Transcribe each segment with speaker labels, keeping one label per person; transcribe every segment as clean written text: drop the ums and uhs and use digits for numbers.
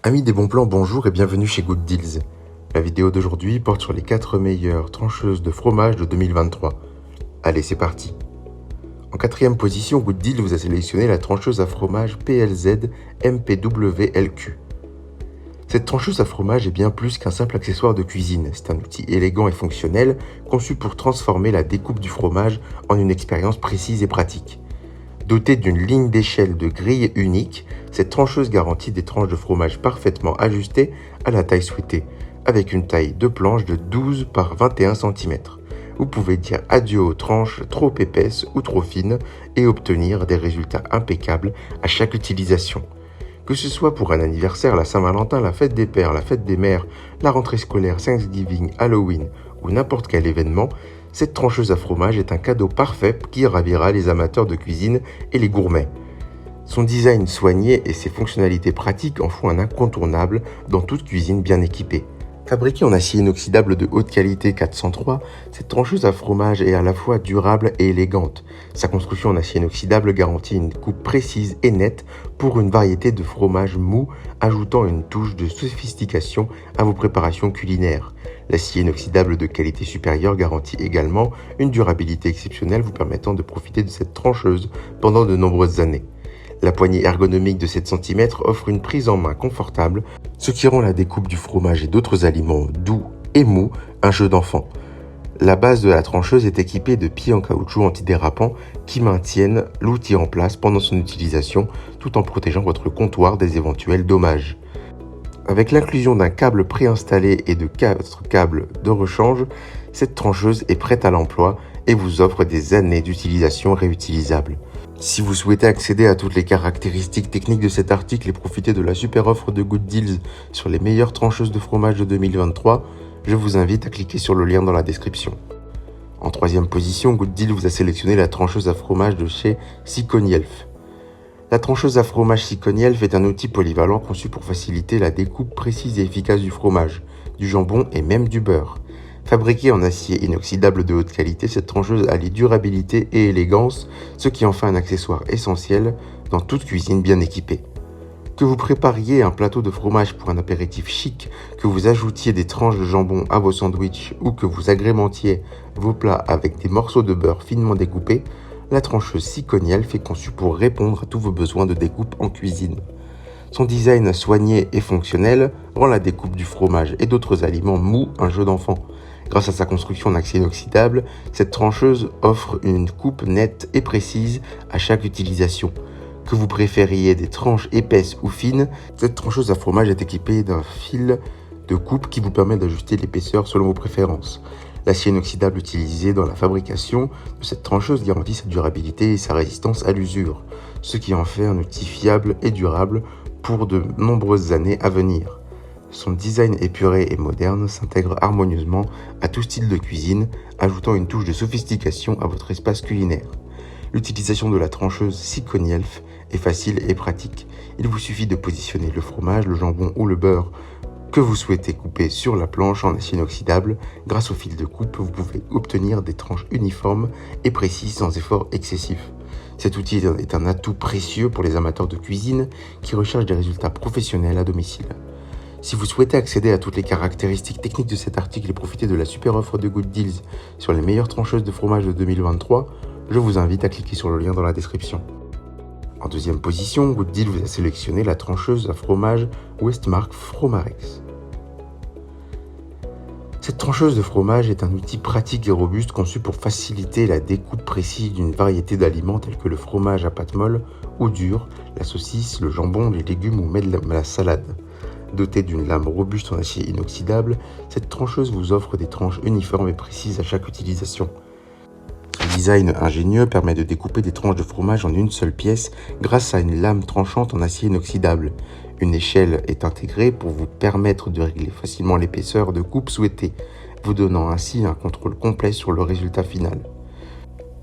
Speaker 1: Amis des bons plans, bonjour et bienvenue chez Good Deals. La vidéo d'aujourd'hui porte sur les 4 meilleures trancheuses de fromage de 2023. Allez, c'est parti. En 4e position, Good Deals vous a sélectionné la trancheuse à fromage PLZ MPWLQ. Cette trancheuse à fromage est bien plus qu'un simple accessoire de cuisine. C'est un outil élégant et fonctionnel, conçu pour transformer la découpe du fromage en une expérience précise et pratique. Dotée d'une ligne d'échelle de grille unique, cette trancheuse garantit des tranches de fromage parfaitement ajustées à la taille souhaitée, avec une taille de planche de 12 par 21 cm. Vous pouvez dire adieu aux tranches trop épaisses ou trop fines et obtenir des résultats impeccables à chaque utilisation. Que ce soit pour un anniversaire, la Saint-Valentin, la fête des pères, la fête des mères, la rentrée scolaire, Thanksgiving, Halloween ou n'importe quel événement, cette trancheuse à fromage est un cadeau parfait qui ravira les amateurs de cuisine et les gourmets. Son design soigné et ses fonctionnalités pratiques en font un incontournable dans toute cuisine bien équipée. Fabriquée en acier inoxydable de haute qualité 403, cette trancheuse à fromage est à la fois durable et élégante. Sa construction en acier inoxydable garantit une coupe précise et nette pour une variété de fromages mous, ajoutant une touche de sophistication à vos préparations culinaires. L'acier inoxydable de qualité supérieure garantit également une durabilité exceptionnelle vous permettant de profiter de cette trancheuse pendant de nombreuses années. La poignée ergonomique de 7 cm offre une prise en main confortable, ce qui rend la découpe du fromage et d'autres aliments doux et mous un jeu d'enfant. La base de la trancheuse est équipée de pieds en caoutchouc antidérapants qui maintiennent l'outil en place pendant son utilisation tout en protégeant votre comptoir des éventuels dommages. Avec l'inclusion d'un câble préinstallé et de 4 câbles de rechange, cette trancheuse est prête à l'emploi et vous offre des années d'utilisation réutilisable. Si vous souhaitez accéder à toutes les caractéristiques techniques de cet article et profiter de la super offre de Good Deals sur les meilleures trancheuses de fromage de 2023, je vous invite à cliquer sur le lien dans la description. En 3e position, Good Deals vous a sélectionné la trancheuse à fromage de chez Sikonielf. La trancheuse à fromage Sikonielf est un outil polyvalent conçu pour faciliter la découpe précise et efficace du fromage, du jambon et même du beurre. Fabriquée en acier inoxydable de haute qualité, cette trancheuse allie durabilité et élégance, ce qui en fait un accessoire essentiel dans toute cuisine bien équipée. Que vous prépariez un plateau de fromage pour un apéritif chic, que vous ajoutiez des tranches de jambon à vos sandwichs ou que vous agrémentiez vos plats avec des morceaux de beurre finement découpés, la trancheuse Sikonielf est conçue pour répondre à tous vos besoins de découpe en cuisine. Son design soigné et fonctionnel rend la découpe du fromage et d'autres aliments mous un jeu d'enfant. Grâce à sa construction en acier inoxydable, cette trancheuse offre une coupe nette et précise à chaque utilisation. Que vous préfériez des tranches épaisses ou fines, cette trancheuse à fromage est équipée d'un fil de coupe qui vous permet d'ajuster l'épaisseur selon vos préférences. L'acier inoxydable utilisé dans la fabrication de cette trancheuse garantit sa durabilité et sa résistance à l'usure, ce qui en fait un outil fiable et durable pour de nombreuses années à venir. Son design épuré et moderne s'intègre harmonieusement à tout style de cuisine, ajoutant une touche de sophistication à votre espace culinaire. L'utilisation de la trancheuse Sikonielf est facile et pratique. Il vous suffit de positionner le fromage, le jambon ou le beurre que vous souhaitez couper sur la planche en acier inoxydable. Grâce au fil de coupe, vous pouvez obtenir des tranches uniformes et précises sans effort excessif. Cet outil est un atout précieux pour les amateurs de cuisine qui recherchent des résultats professionnels à domicile. Si vous souhaitez accéder à toutes les caractéristiques techniques de cet article et profiter de la super offre de Good Deals sur les meilleures trancheuses de fromage de 2023, je vous invite à cliquer sur le lien dans la description. En 2e position, Good Deals vous a sélectionné la trancheuse à fromage Westmark Fromarex. Cette trancheuse de fromage est un outil pratique et robuste conçu pour faciliter la découpe précise d'une variété d'aliments tels que le fromage à pâte molle ou dure, la saucisse, le jambon, les légumes ou même la salade. Dotée d'une lame robuste en acier inoxydable, cette trancheuse vous offre des tranches uniformes et précises à chaque utilisation. Son design ingénieux permet de découper des tranches de fromage en une seule pièce grâce à une lame tranchante en acier inoxydable. Une échelle est intégrée pour vous permettre de régler facilement l'épaisseur de coupe souhaitée, vous donnant ainsi un contrôle complet sur le résultat final.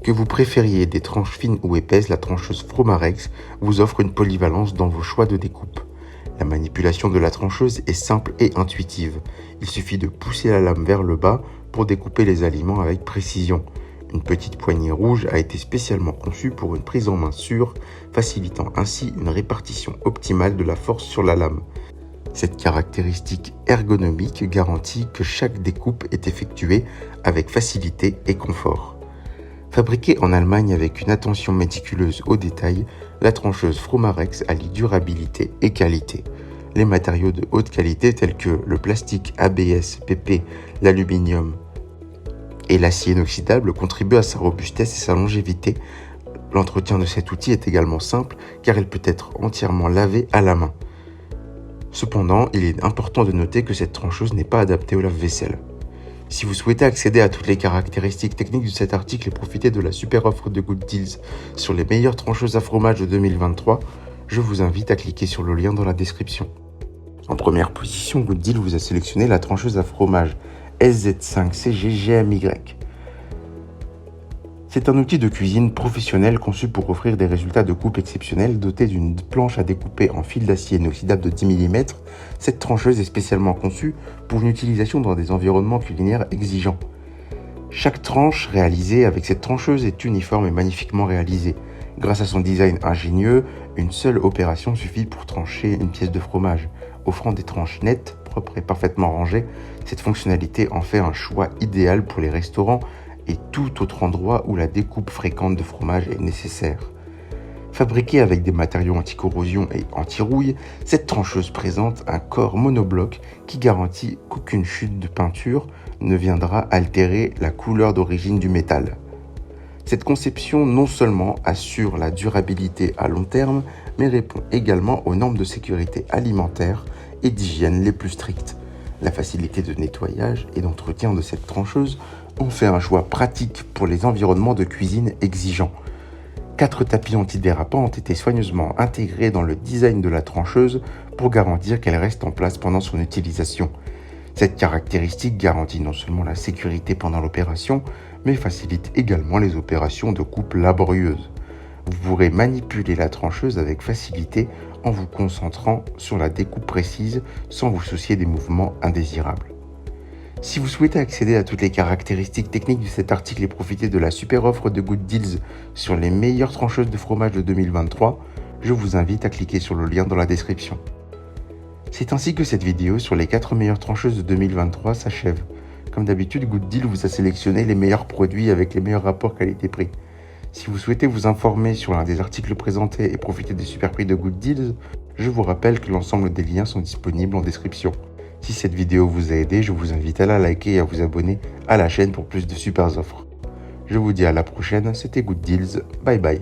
Speaker 1: Que vous préfériez des tranches fines ou épaisses, la trancheuse Fromarex vous offre une polyvalence dans vos choix de découpe. La manipulation de la trancheuse est simple et intuitive. Il suffit de pousser la lame vers le bas pour découper les aliments avec précision. Une petite poignée rouge a été spécialement conçue pour une prise en main sûre, facilitant ainsi une répartition optimale de la force sur la lame. Cette caractéristique ergonomique garantit que chaque découpe est effectuée avec facilité et confort. Fabriquée en Allemagne avec une attention méticuleuse aux détails, la trancheuse Fromarex allie durabilité et qualité. Les matériaux de haute qualité tels que le plastique ABS, PP, l'aluminium et l'acier inoxydable contribuent à sa robustesse et sa longévité. L'entretien de cet outil est également simple car il peut être entièrement lavé à la main. Cependant, il est important de noter que cette trancheuse n'est pas adaptée au lave-vaisselle. Si vous souhaitez accéder à toutes les caractéristiques techniques de cet article et profiter de la super offre de Good Deals sur les meilleures trancheuses à fromage de 2023, je vous invite à cliquer sur le lien dans la description. En première position, Good Deal vous a sélectionné la trancheuse à fromage SZ5CG GMY. C'est un outil de cuisine professionnel conçu pour offrir des résultats de coupe exceptionnels. Doté d'une planche à découper en fil d'acier inoxydable de 10 mm, cette trancheuse est spécialement conçue pour une utilisation dans des environnements culinaires exigeants. Chaque tranche réalisée avec cette trancheuse est uniforme et magnifiquement réalisée. Grâce à son design ingénieux, une seule opération suffit pour trancher une pièce de fromage. Offrant des tranches nettes, propres et parfaitement rangées, cette fonctionnalité en fait un choix idéal pour les restaurants et tout autre endroit où la découpe fréquente de fromage est nécessaire. Fabriquée avec des matériaux anti-corrosion et anti-rouille, cette trancheuse présente un corps monobloc qui garantit qu'aucune chute de peinture ne viendra altérer la couleur d'origine du métal. Cette conception non seulement assure la durabilité à long terme, mais répond également aux normes de sécurité alimentaire et d'hygiène les plus strictes. La facilité de nettoyage et d'entretien de cette trancheuse ont fait un choix pratique pour les environnements de cuisine exigeants. 4 tapis antidérapants ont été soigneusement intégrés dans le design de la trancheuse pour garantir qu'elle reste en place pendant son utilisation. Cette caractéristique garantit non seulement la sécurité pendant l'opération, mais facilite également les opérations de coupe laborieuses. Vous pourrez manipuler la trancheuse avec facilité en vous concentrant sur la découpe précise sans vous soucier des mouvements indésirables. Si vous souhaitez accéder à toutes les caractéristiques techniques de cet article et profiter de la super offre de Good Deals sur les meilleures trancheuses de fromage de 2023, je vous invite à cliquer sur le lien dans la description. C'est ainsi que cette vidéo sur les 4 meilleures trancheuses de 2023 s'achève. Comme d'habitude, Good Deal vous a sélectionné les meilleurs produits avec les meilleurs rapports qualité-prix. Si vous souhaitez vous informer sur l'un des articles présentés et profiter des super prix de Good Deals, je vous rappelle que l'ensemble des liens sont disponibles en description. Si cette vidéo vous a aidé, je vous invite à la liker et à vous abonner à la chaîne pour plus de super offres. Je vous dis à la prochaine, c'était Good Deals, bye bye.